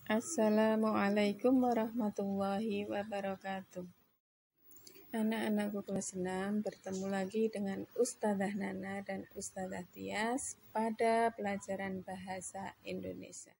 Assalamualaikum warahmatullahi wabarakatuh. Anak-anakku kelas 6 bertemu lagi dengan Ustadzah Nana dan Ustadzah Tias pada pelajaran bahasa Indonesia.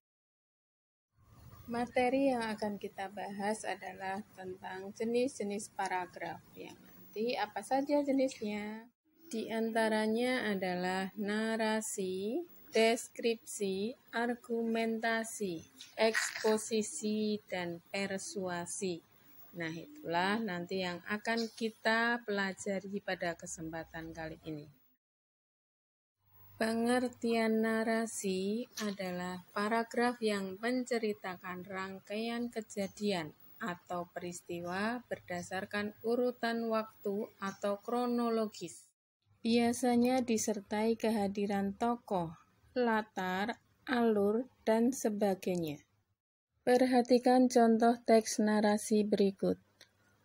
Materi yang akan kita bahas adalah tentang jenis-jenis paragraf. Yang nanti apa saja jenisnya? Di antaranya adalah narasi, deskripsi, argumentasi, eksposisi, dan persuasi. Nah, itulah nanti yang akan kita pelajari pada kesempatan kali ini. Pengertian narasi adalah paragraf yang menceritakan rangkaian kejadian atau peristiwa berdasarkan urutan waktu atau kronologis. Biasanya disertai kehadiran tokoh, latar, alur, dan sebagainya. Perhatikan contoh teks narasi berikut.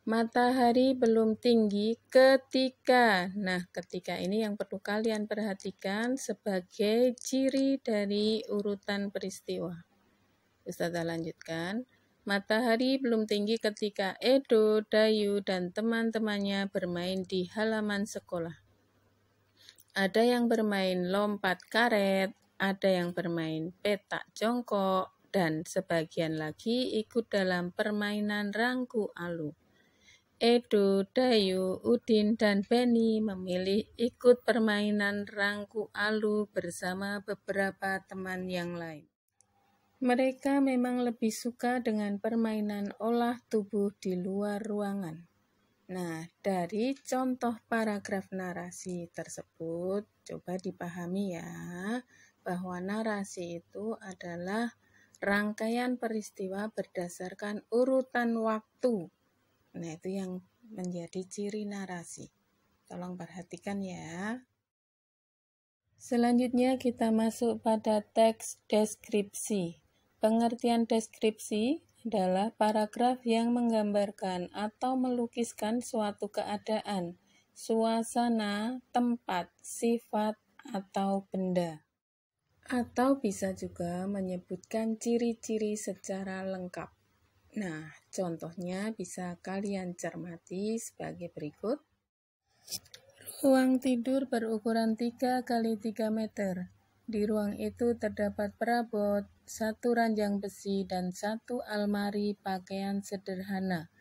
Matahari belum tinggi ketika. Nah, ketika ini yang perlu kalian perhatikan sebagai ciri dari urutan peristiwa. Ustazah lanjutkan. Matahari belum tinggi ketika Edo, Dayu, dan teman-temannya bermain di halaman sekolah. Ada yang bermain lompat karet, ada yang bermain petak jongkok, dan sebagian lagi ikut dalam permainan rangku alu. Edo, Dayu, Udin, dan Beni memilih ikut permainan rangku alu bersama beberapa teman yang lain. Mereka memang lebih suka dengan permainan olah tubuh di luar ruangan. Nah, dari contoh paragraf narasi tersebut, coba dipahami ya, bahwa narasi itu adalah rangkaian peristiwa berdasarkan urutan waktu. Nah, itu yang menjadi ciri narasi. Tolong perhatikan ya. Selanjutnya kita masuk pada teks deskripsi. Pengertian deskripsi adalah paragraf yang menggambarkan atau melukiskan suatu keadaan, suasana, tempat, sifat, atau benda. Atau bisa juga menyebutkan ciri-ciri secara lengkap. Nah, contohnya bisa kalian cermati sebagai berikut. Ruang tidur berukuran 3 x 3 meter. Di ruang itu terdapat perabot, 1 ranjang besi, dan 1 almari pakaian sederhana.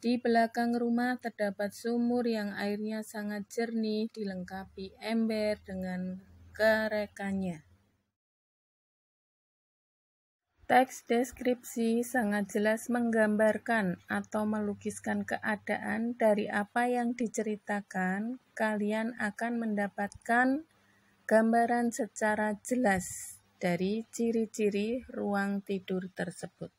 Di belakang rumah terdapat sumur yang airnya sangat jernih, dilengkapi ember dengan kerekannya. Teks deskripsi sangat jelas menggambarkan atau melukiskan keadaan dari apa yang diceritakan. Kalian akan mendapatkan gambaran secara jelas dari ciri-ciri ruang tidur tersebut.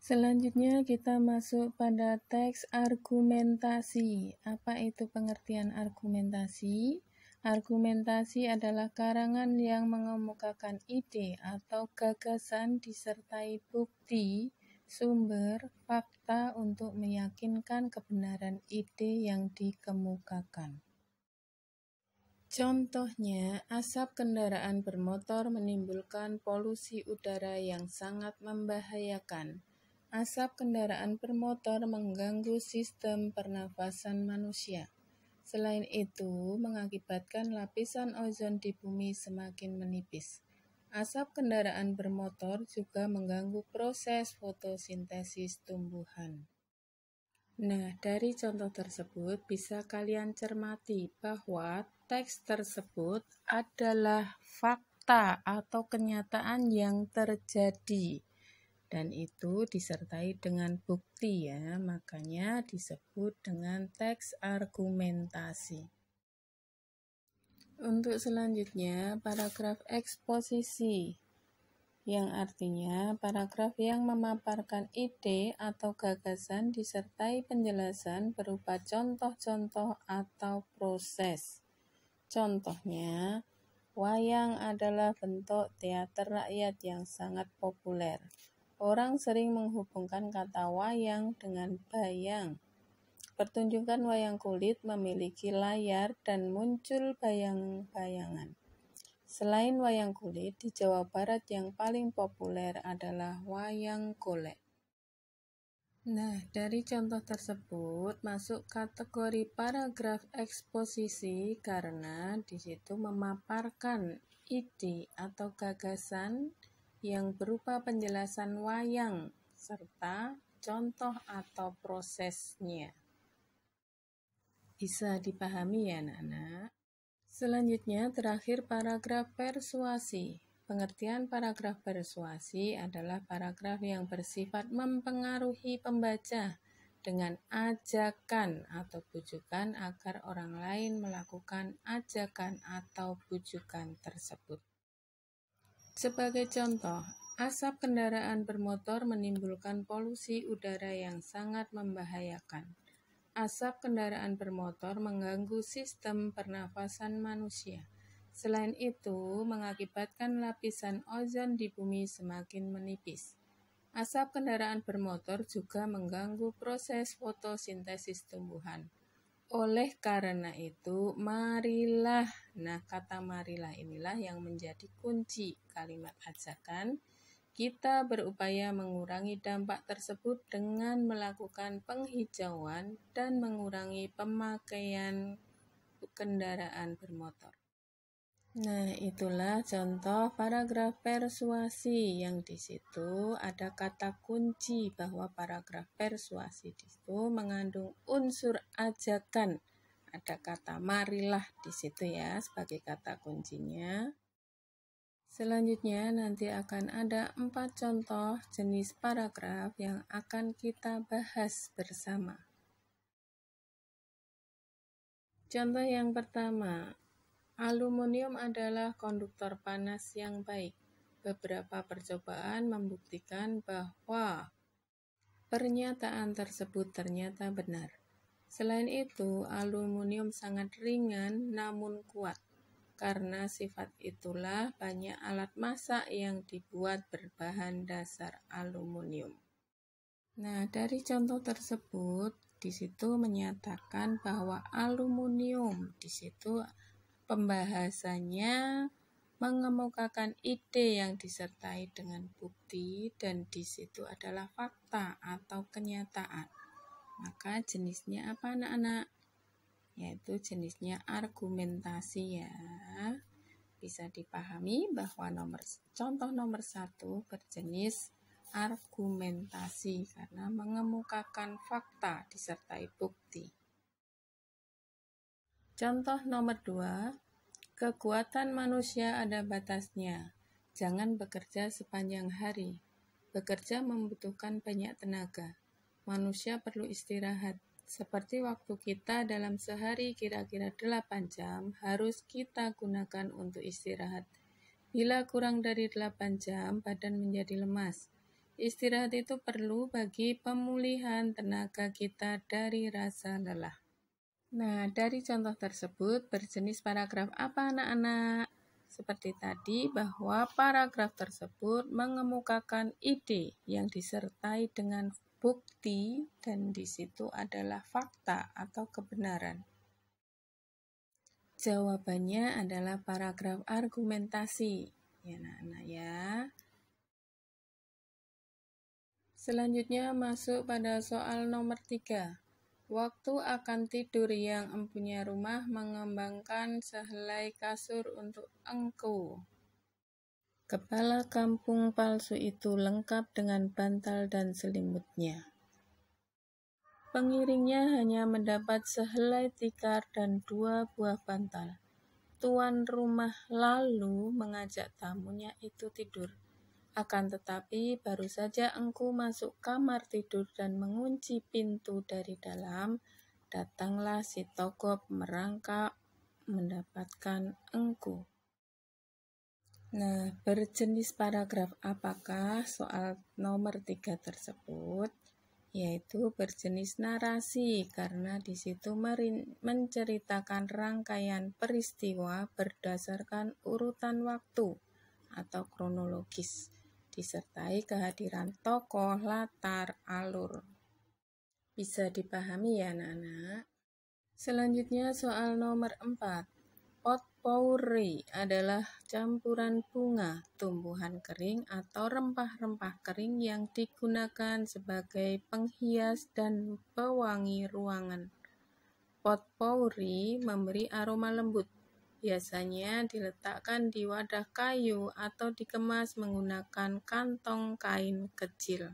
Selanjutnya kita masuk pada teks argumentasi. Apa itu pengertian argumentasi? Argumentasi adalah karangan yang mengemukakan ide atau gagasan disertai bukti, sumber, fakta untuk meyakinkan kebenaran ide yang dikemukakan. Contohnya, asap kendaraan bermotor menimbulkan polusi udara yang sangat membahayakan. Asap kendaraan bermotor mengganggu sistem pernafasan manusia. Selain itu, mengakibatkan lapisan ozon di bumi semakin menipis. Asap kendaraan bermotor juga mengganggu proses fotosintesis tumbuhan. Nah, dari contoh tersebut bisa kalian cermati bahwa teks tersebut adalah fakta atau kenyataan yang terjadi. Dan itu disertai dengan bukti ya, makanya disebut dengan teks argumentasi. Untuk selanjutnya, paragraf eksposisi, yang artinya paragraf yang memaparkan ide atau gagasan disertai penjelasan berupa contoh-contoh atau proses. Contohnya, wayang adalah bentuk teater rakyat yang sangat populer. Orang sering menghubungkan kata wayang dengan bayang. Pertunjukan wayang kulit memiliki layar dan muncul bayang-bayangan. Selain wayang kulit, di Jawa Barat yang paling populer adalah wayang golek. Nah, dari contoh tersebut masuk kategori paragraf eksposisi karena di situ memaparkan ide atau gagasan yang berupa penjelasan wayang serta contoh atau prosesnya. Bisa dipahami ya, anak-anak? Selanjutnya, terakhir paragraf persuasi. Pengertian paragraf persuasi adalah paragraf yang bersifat mempengaruhi pembaca dengan ajakan atau bujukan agar orang lain melakukan ajakan atau bujukan tersebut. Sebagai contoh, asap kendaraan bermotor menimbulkan polusi udara yang sangat membahayakan. Asap kendaraan bermotor mengganggu sistem pernafasan manusia. Selain itu, mengakibatkan lapisan ozon di bumi semakin menipis. Asap kendaraan bermotor juga mengganggu proses fotosintesis tumbuhan. Oleh karena itu, marilah. Nah, kata marilah inilah yang menjadi kunci kalimat ajakan. Kita berupaya mengurangi dampak tersebut dengan melakukan penghijauan dan mengurangi pemakaian kendaraan bermotor. Nah, itulah contoh paragraf persuasi yang di situ ada kata kunci bahwa paragraf persuasi di situ mengandung unsur ajakan. Ada kata marilah di situ ya sebagai kata kuncinya. Selanjutnya nanti akan ada 4 contoh jenis paragraf yang akan kita bahas bersama. Contoh yang pertama, aluminium adalah konduktor panas yang baik. Beberapa percobaan membuktikan bahwa pernyataan tersebut ternyata benar. Selain itu, aluminium sangat ringan namun kuat. Karena sifat itulah banyak alat masak yang dibuat berbahan dasar aluminium. Nah, dari contoh tersebut di situ menyatakan bahwa aluminium di situ pembahasannya mengemukakan ide yang disertai dengan bukti dan di situ adalah fakta atau kenyataan. Maka jenisnya apa anak-anak? Yaitu jenisnya argumentasi ya. Bisa dipahami bahwa contoh nomor 1 berjenis argumentasi karena mengemukakan fakta disertai bukti. Contoh nomor 2, kekuatan manusia ada batasnya. Jangan bekerja sepanjang hari. Bekerja membutuhkan banyak tenaga. Manusia perlu istirahat. Seperti waktu kita dalam sehari kira-kira 8 jam harus kita gunakan untuk istirahat. Bila kurang dari 8 jam, badan menjadi lemas. Istirahat itu perlu bagi pemulihan tenaga kita dari rasa lelah. Nah, dari contoh tersebut berjenis paragraf apa anak-anak? Seperti tadi bahwa paragraf tersebut mengemukakan ide yang disertai dengan bukti dan di situ adalah fakta atau kebenaran. Jawabannya adalah paragraf argumentasi. Ya, anak-anak ya. Selanjutnya masuk pada soal nomor 3. Waktu akan tidur yang empunya rumah mengembangkan sehelai kasur untuk engkau. Kepala kampung palsu itu lengkap dengan bantal dan selimutnya. Pengiringnya hanya mendapat sehelai tikar dan 2 buah bantal. Tuan rumah lalu mengajak tamunya itu tidur. Akan tetapi baru saja engkau masuk kamar tidur dan mengunci pintu dari dalam, datanglah si Togop merangkak mendapatkan engkau. Nah, berjenis paragraf apakah soal nomor 3 tersebut? Yaitu berjenis narasi karena di situ menceritakan rangkaian peristiwa berdasarkan urutan waktu atau kronologis, disertai kehadiran tokoh, latar, alur. Bisa dipahami ya anak-anak? Selanjutnya soal nomor 4. Pot Potpourri adalah campuran bunga, tumbuhan kering, atau rempah-rempah kering yang digunakan sebagai penghias dan pewangi ruangan. Potpourri memberi aroma lembut. Biasanya diletakkan di wadah kayu atau dikemas menggunakan kantong kain kecil.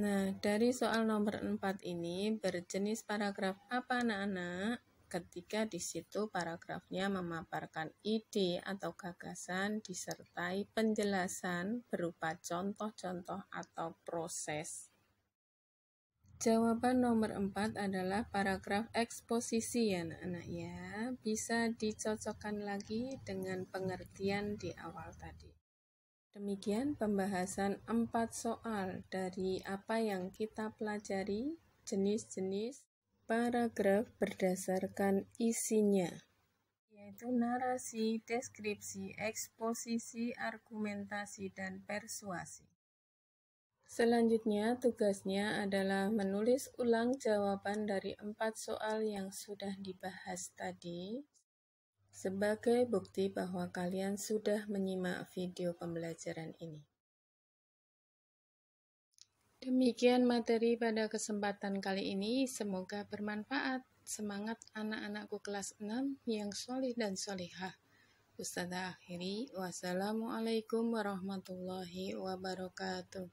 Nah, dari soal nomor 4 ini berjenis paragraf apa anak-anak? Ketika di situ paragrafnya memaparkan ide atau gagasan disertai penjelasan berupa contoh-contoh atau proses. Jawaban nomor 4 adalah paragraf eksposisi ya anak-anak ya. Bisa dicocokkan lagi dengan pengertian di awal tadi. Demikian pembahasan 4 soal dari apa yang kita pelajari, jenis-jenis paragraf berdasarkan isinya, yaitu narasi, deskripsi, eksposisi, argumentasi, dan persuasi. Selanjutnya, tugasnya adalah menulis ulang jawaban dari 4 soal yang sudah dibahas tadi, sebagai bukti bahwa kalian sudah menyimak video pembelajaran ini. Demikian materi pada kesempatan kali ini, semoga bermanfaat. Semangat anak-anakku kelas 6 yang solih dan solihah. Ustazah akhiri, wassalamualaikum warahmatullahi wabarakatuh.